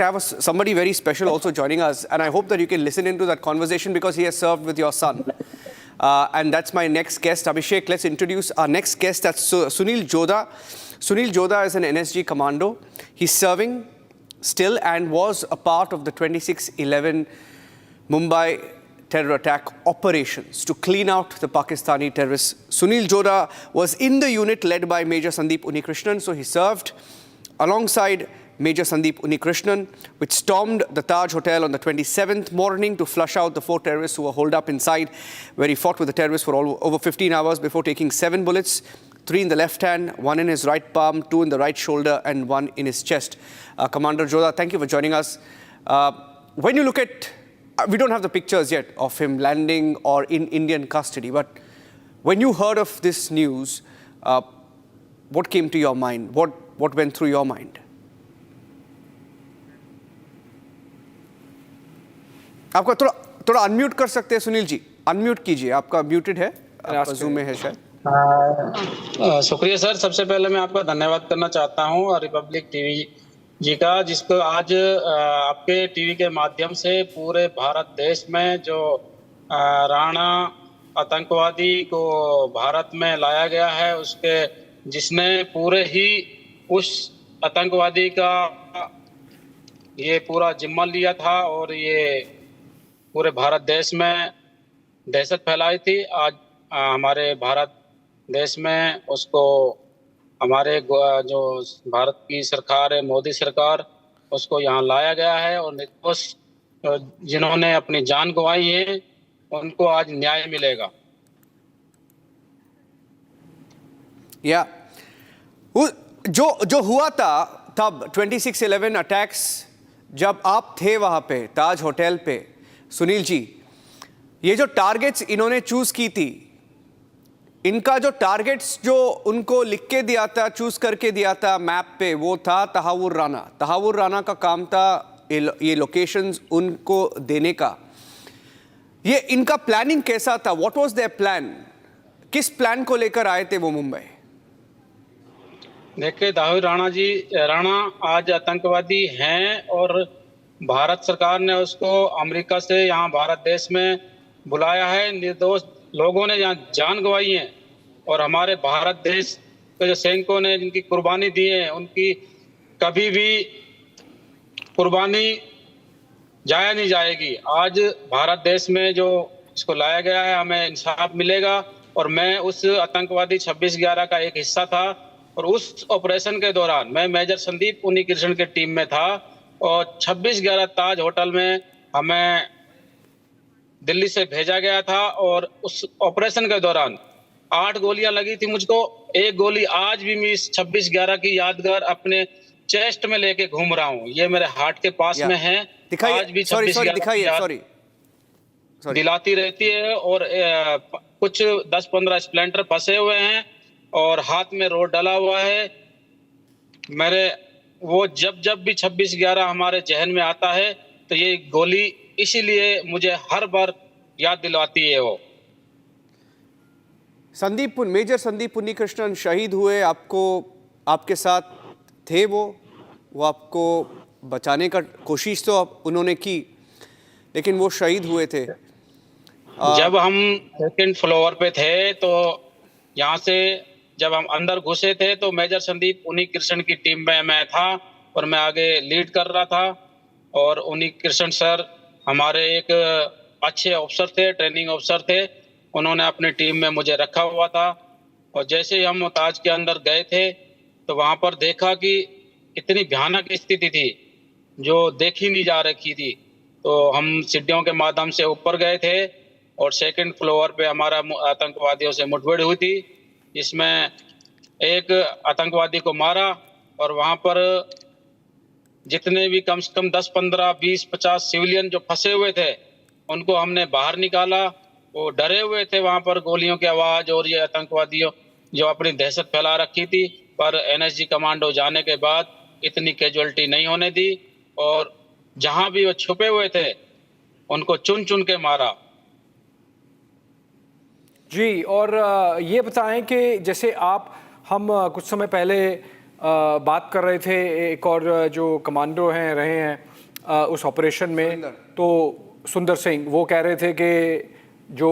have somebody very special also joining us, and I hope that you can listen into that conversation because he has served with your son. And that's my next guest, Abhishek. Let's introduce our next guest. That's Sunil Jodha. Sunil Jodha is an NSG commando. He's serving still and was a part of the 26/11 Mumbai terror attack operations to clean out the Pakistani terrorists. Sunil Jodha was in the unit led by Major Sandeep Unnikrishnan, so he served alongside Major Sandeep Unnikrishnan, which stormed the Taj Hotel on the 27th morning to flush out the 4 terrorists who were holed up inside, where he fought with the terrorists for over 15 hours before taking 7 bullets, 3 in the left hand, 1 in his right palm, 2 in the right shoulder, and 1 in his chest. Commander Jodha, thank you for joining us. When you look at, we don't have the pictures yet of him landing or in Indian custody, but when you heard of this news, what came to your mind? What went through your mind? आपका थोड़ा unmute कर सकते हैं Sunil ji, unmute कीजिए, आपका muted है, आपका zoom में है शायद। शुक्रिया सर, सबसे पहले मैं आपका धन्यवाद करना चाहता हूं रिपब्लिक टीवी जी का, जिसको आज आपके टीवी के माध्यम से पूरे भारत देश में जो राणा आतंकवादी को भारत में लाया गया है, उसके जिसने पूरे ही उस आतंकवादी का ये पूरा जिम्मा लिया था और ये पूरे भारत देश में दहशत फैलाई थी। आज हमारे भारत देश में उसको हमारे जो भारत की सरकार है, मोदी सरकार, उसको यहाँ लाया गया है और निर्दोष जिन्होंने अपनी जान गंवाई है उनको आज न्याय मिलेगा। या जो हुआ था तब 26/11 अटैक्स, जब आप थे वहाँ पे ताज होटल पे, सुनील जी, ये जो टारगेट्स इन्होंने चूज की थी, इनका जो टारगेट्स जो उनको लिख के दिया था, चूज करके दिया था मैप पे, वो था तहावुर राना। तहावुर राना का काम था ये लोकेशंस उनको देने का। ये इनका प्लानिंग कैसा था? What was their plan? किस प्लान को लेकर आए थे वो मुंबई? देखिए तहावुर राणा आज आतंकवादी हैं और भारत सरकार ने उसको अमेरिका से यहाँ भारत देश में बुलाया है। निर्दोष लोगों ने यहाँ जान गंवाई है और हमारे भारत देश के जो सैनिकों ने जिनकी कुर्बानी दी है, उनकी कभी भी कुर्बानी जाया नहीं जाएगी। आज भारत देश में जो इसको लाया गया है, हमें इंसाफ मिलेगा। और मैं उस आतंकवादी 26/11 का एक हिस्सा था और उस ऑपरेशन के दौरान मैं मेजर संदीप उन्नीकृष्णन के टीम में था और 26/11 ताज होटल में हमें दिल्ली से भेजा गया था और उस ऑपरेशन के दौरान 8 गोलियां लगी थी मुझको। एक गोली आज भी मैं इस 26/11 की यादगार अपने चेस्ट में लेके घूम रहा हूं। ये मेरे हार्ट के पास में है, आज भी 26/11 दिलाती रहती है। और कुछ 10-15 स्प्लेंडर फंसे हुए हैं और हाथ में रोड डला हुआ है मेरे। वो जब भी 26/11 हमारे जहन में आता है तो ये गोली इसीलिए मुझे हर बार याद दिलाती है। वो मेजर संदीप उन्नीकृष्णन शहीद हुए, आपके साथ थे वो आपको बचाने का कोशिश तो उन्होंने की, लेकिन वो शहीद हुए थे। जब हम सेकंड फ्लोर पे थे तो यहाँ से जब हम अंदर घुसे थे तो मेजर संदीप उन्नीकृष्णन की टीम में मैं था और मैं आगे लीड कर रहा था। और उन्नीकृष्णन सर हमारे एक अच्छे अफसर थे, ट्रेनिंग अफसर थे, उन्होंने अपनी टीम में मुझे रखा हुआ था। और जैसे ही हम ताज के अंदर गए थे तो वहाँ पर देखा कि इतनी भयानक स्थिति थी जो देखी नहीं जा रखी थी। तो हम सीढ़ियों के माध्यम से ऊपर गए थे और सेकंड फ्लोर पे हमारा आतंकवादियों से मुठभेड़ हुई थी, जिसमें एक आतंकवादी को मारा और वहां पर जितने भी कम से कम 10, 15, 20, 50 सिविलियन जो फंसे हुए थे उनको हमने बाहर निकाला। वो डरे हुए थे वहां पर गोलियों की आवाज और ये आतंकवादियों जो अपनी दहशत फैला रखी थी, पर एनएसजी कमांडो जाने के बाद इतनी कैजुअलिटी नहीं होने दी और जहां भी वो छुपे हुए थे उनको चुन चुन के मारा। जी, और ये बताएं कि जैसे हम कुछ समय पहले बात कर रहे थे, एक और जो कमांडो रहे हैं उस ऑपरेशन में, तो सुंदर सिंह वो कह रहे थे कि जो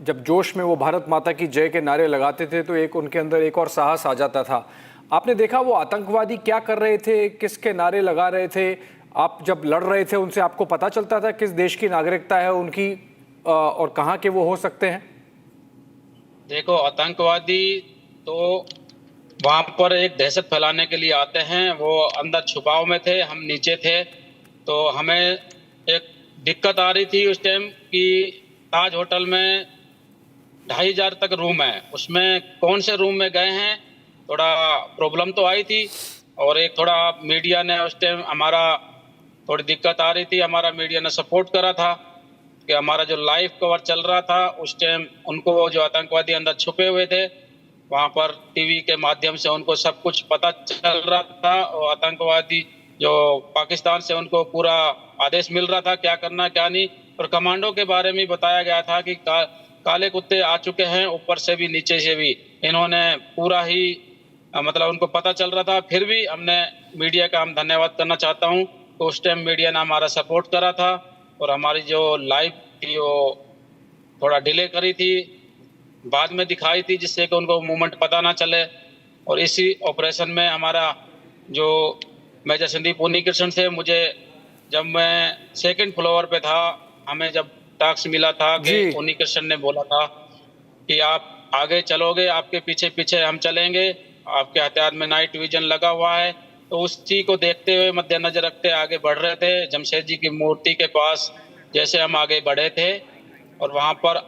जब जोश में वो भारत माता की जय के नारे लगाते थे तो एक उनके अंदर एक और साहस आ जाता था। आपने देखा वो आतंकवादी क्या कर रहे थे, किसके नारे लगा रहे थे? आप जब लड़ रहे थे उनसे, आपको पता चलता था किस देश की नागरिकता है उनकी और कहाँ के वो हो सकते हैं? देखो, आतंकवादी तो वहां पर एक दहशत फैलाने के लिए आते हैं। वो अंदर छुपाव में थे, हम नीचे थे। तो हमें एक दिक्कत आ रही थी उस टाइम कि ताज होटल में 2500 तक रूम है, उसमें कौन से रूम में गए हैं, थोड़ा प्रॉब्लम तो आई थी। और एक थोड़ा मीडिया ने उस टाइम हमारा थोड़ी दिक्कत आ रही थी, हमारा मीडिया ने सपोर्ट करा था कि हमारा जो लाइव कवर चल रहा था उस टाइम उनको जो आतंकवादी अंदर छुपे हुए थे वहां पर टीवी के माध्यम से उनको सब कुछ पता चल रहा था। और आतंकवादी जो पाकिस्तान से उनको पूरा आदेश मिल रहा था क्या करना क्या नहीं। और कमांडो के बारे में बताया गया था कि काले कुत्ते आ चुके हैं, ऊपर से भी नीचे से भी। इन्होंने पूरा ही मतलब उनको पता चल रहा था। फिर भी हमने मीडिया का हम धन्यवाद करना चाहता हूँ तो उस टाइम मीडिया ने हमारा सपोर्ट करा था और हमारी जो लाइव थी वो थोड़ा डिले करी थी, बाद में दिखाई थी जिससे कि उनको मूवमेंट पता ना चले। और इसी ऑपरेशन में हमारा जो मेजर संदीप उन्नीकृष्ण थे, मुझे जब मैं 2nd फ्लोर पे था, हमें जब टास्क मिला था कि उन्नीकृष्ण ने बोला था कि आप आगे चलोगे, आपके पीछे पीछे हम चलेंगे, आपके हथियार में नाइट विजन लगा हुआ है। तो उसी को देखते हुए मद्देनजर रखते आगे बढ़ रहे थे। जमशेद जी की मूर्ति के पास जैसे हम आगे बढ़े थे और वहां पर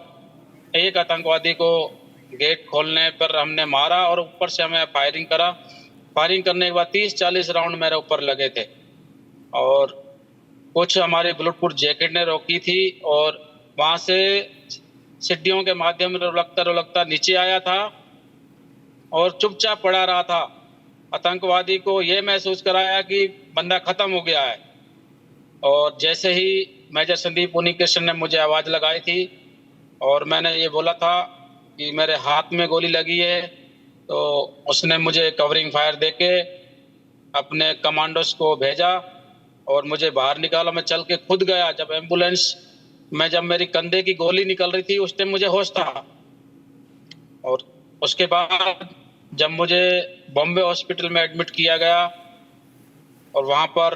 एक आतंकवादी को गेट खोलने पर हमने मारा और ऊपर से हमें फायरिंग करा। फायरिंग करने के बाद 30-40 राउंड मेरे ऊपर लगे थे और कुछ हमारे बुलेट प्रूफ जैकेट ने रोकी थी और वहां से सीढ़ियों के माध्यम से रुलकता नीचे आया था और चुपचाप पड़ा रहा था। आतंकवादी को यह महसूस कराया कि बंदा खत्म हो गया है। और जैसे ही मेजर संदीप उन्नीकृष्ण ने मुझे आवाज लगाई थी और मैंने ये बोला था कि मेरे हाथ में गोली लगी है, तो उसने मुझे कवरिंग फायर देके अपने कमांडोज को भेजा और मुझे बाहर निकाला। मैं चल के खुद गया। जब एम्बुलेंस में जब मेरी कंधे की गोली निकल रही थी उस टाइम मुझे होश था। और उसके बाद जब मुझे बॉम्बे हॉस्पिटल में एडमिट किया गया और वहां पर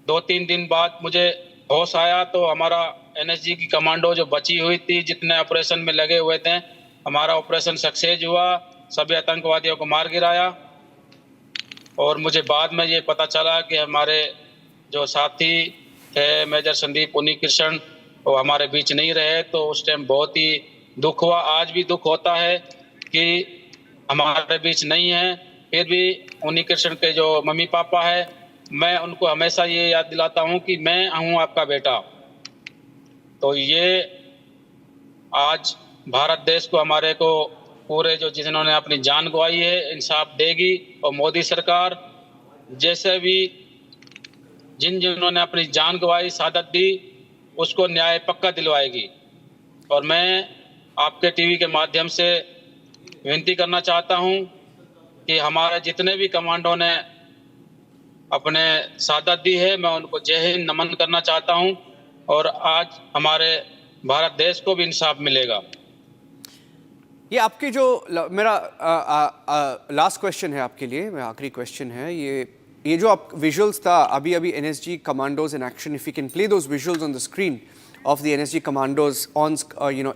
2-3 दिन बाद मुझे होश आया तो हमारा एनएसजी की कमांडो जो बची हुई थी, जितने ऑपरेशन में लगे हुए थे, हमारा ऑपरेशन सक्सेस हुआ, सभी आतंकवादियों को मार गिराया। और मुझे बाद में ये पता चला कि हमारे जो साथी थे मेजर संदीप उन्नीकृष्ण वो हमारे बीच नहीं रहे। तो उस टाइम बहुत ही दुख हुआ। आज भी दुख होता है कि हमारे बीच नहीं है। फिर भी उन्नीकृष्ण के जो मम्मी पापा है, मैं उनको हमेशा ये याद दिलाता हूँ कि मैं हूँ आपका बेटा। तो ये आज भारत देश को, हमारे को पूरे जो जिन्होंने अपनी जान गंवाई है, इंसाफ देगी। और मोदी सरकार जैसे भी जिन्होंने अपनी जान गंवाई, शहादत दी, उसको न्याय पक्का दिलवाएगी। और मैं आपके टीवी के माध्यम से विनती करना चाहता हूं कि हमारे जितने भी कमांडो ने अपने शहादत दी है, मैं उनको जय हिंद नमन करना चाहता हूं और आज हमारे भारत देश को भी इंसाफ मिलेगा। ये आपकी जो मेरा लास्ट क्वेश्चन है आपके लिए, मेरा आखिरी क्वेश्चन है, ये जो आप विजुअल्स था अभी NSG commandos in action, if you can play those visuals on the screen of the NSG commandos on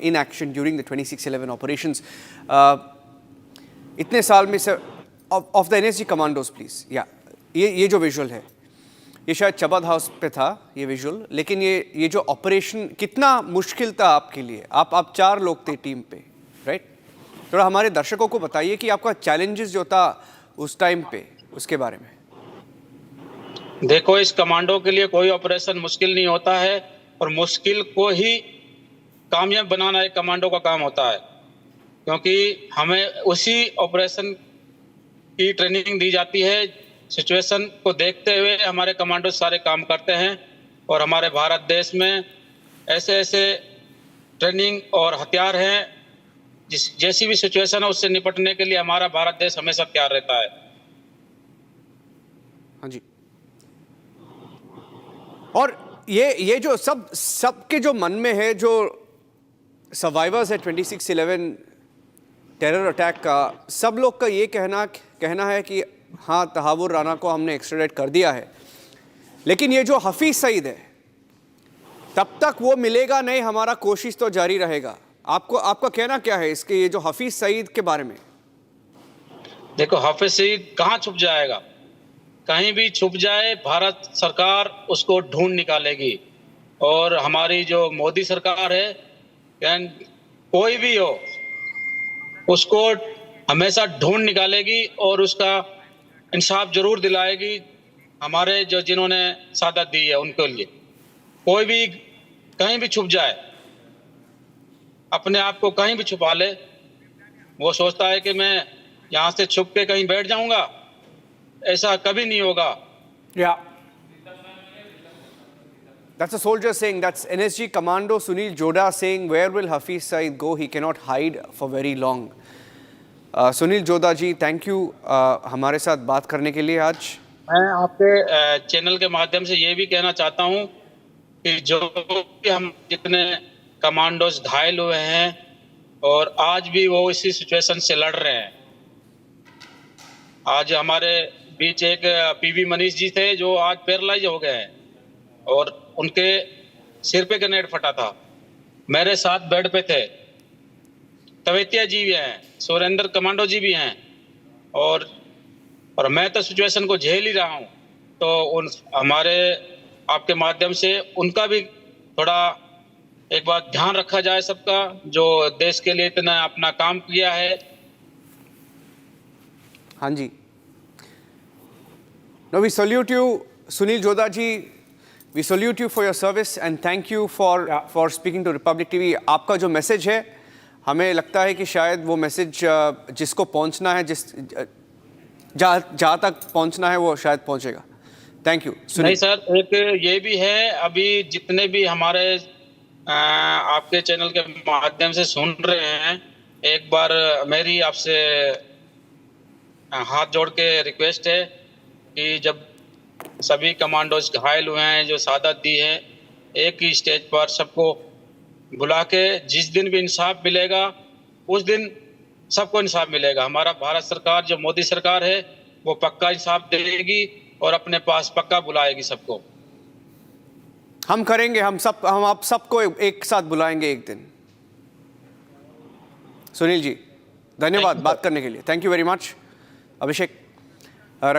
in action during the 26/11 operations. इतने साल में sir of the NSG commandos please, ये जो विजुअल है ये शायद चबद हाउस पे था ये विजुअल, लेकिन ये जो ऑपरेशन कितना मुश्किल था आपके लिए? आप 4 लोग थे टीम पे, राइट? थोड़ा हमारे दर्शकों को बताइए कि आपका चैलेंजेस जो था उस टाइम पे, उसके बारे में। देखो, इस कमांडो के लिए कोई ऑपरेशन मुश्किल नहीं होता है और मुश्किल को ही कामयाब बनाना एक कमांडो का काम होता है, क्योंकि हमें उसी ऑपरेशन की ट्रेनिंग दी जाती है। सिचुएशन को देखते हुए हमारे कमांडो सारे काम करते हैं और हमारे भारत देश में ऐसे ऐसे ट्रेनिंग और हथियार हैं जैसी भी सिचुएशन है उससे निपटने के लिए हमारा भारत देश हमेशा तैयार रहता है। हाँ जी। और ये जो सबके जो मन में है, जो सर्वाइवर्स है 26/11 टेरर अटैक का, सब लोग का ये कहना है कि हाँ, तहावुर राना को हमने एक्स्ट्राडेट कर दिया है, लेकिन ये जो हफीज सईद है तब तक वो मिलेगा नहीं, हमारा कोशिश तो जारी रहेगा। आपका कहना क्या है इसके, ये जो हफीज सईद के बारे में? देखो, हाफिज सईद कहाँ छुप जाएगा? कहीं भी छुप जाए, भारत सरकार उसको ढूंढ निकालेगी। और हमारी जो मोदी सरकार है, कोई भी हो, उसको हमेशा ढूंढ निकालेगी और उसका इंसाफ जरूर दिलाएगी। हमारे जो जिन्होंने शहादत दी है उनके लिए कोई भी कहीं भी छुप जाए, अपने आप को कहीं भी छुपा ले, वो सोचता है कि मैं यहाँ से छुप के कहीं बैठ जाऊंगा, ऐसा कभी नहीं होगा। Yeah. That's a soldier saying, that's NSG Commando Sunil Joda saying, where will Hafiz Saeed go? He cannot hide for very long. Sunil Jodha ji, thank you हमारे साथ बात करने के लिए आज। मैं आपके चैनल के माध्यम से ये भी कहना चाहता हूँ कि जो भी हम जितने कमांडोज घायल हुए हैं और आज भी वो इसी सिचुएशन से लड़ रहे हैं। आज हमारे बीच एक पीवी मनीष जी थे जो आज पैरालाइज हो गए हैं और उनके सिर पे ग्रेनेड फटा था। मेरे साथ बेड पे थे तवेतिया जी भी हैं, सुरेंद्र कमांडो जी भी हैं, और मैं तो सिचुएशन को झेल ही रहा हूं। तो उन हमारे आपके माध्यम से उनका भी थोड़ा एक बार ध्यान रखा जाए सबका, जो देश के लिए इतना अपना काम किया है। हाँ जी, no we salute you Sunil Jodha ji, we salute you for your service and thank you for speaking to Republic TV. आपका जो मैसेज है, हमें लगता है कि शायद वो मैसेज जिसको पहुंचना है, जहाँ तक पहुंचना है, वो शायद पहुंचेगा। Thank you. नहीं सर, एक ये भी है, अभी जितने भी हमारे आपके चैनल के माध्यम से सुन रहे हैं, एक बार मेरी आपसे हाथ जोड़ के रिक्वेस्ट है कि जब सभी कमांडोज घायल हुए हैं, जो शहादत दी है, एक ही स्टेज पर सबको बुला के जिस दिन भी इंसाफ मिलेगा उस दिन सबको इंसाफ मिलेगा। हमारा भारत सरकार जो मोदी सरकार है वो पक्का इंसाफ देगी और अपने पास पक्का बुलाएगी सबको। हम करेंगे, हम आप सबको एक साथ बुलाएंगे एक दिन। सुनील जी, धन्यवाद बात करने के लिए। Thank you very much. Abhishek, Raksha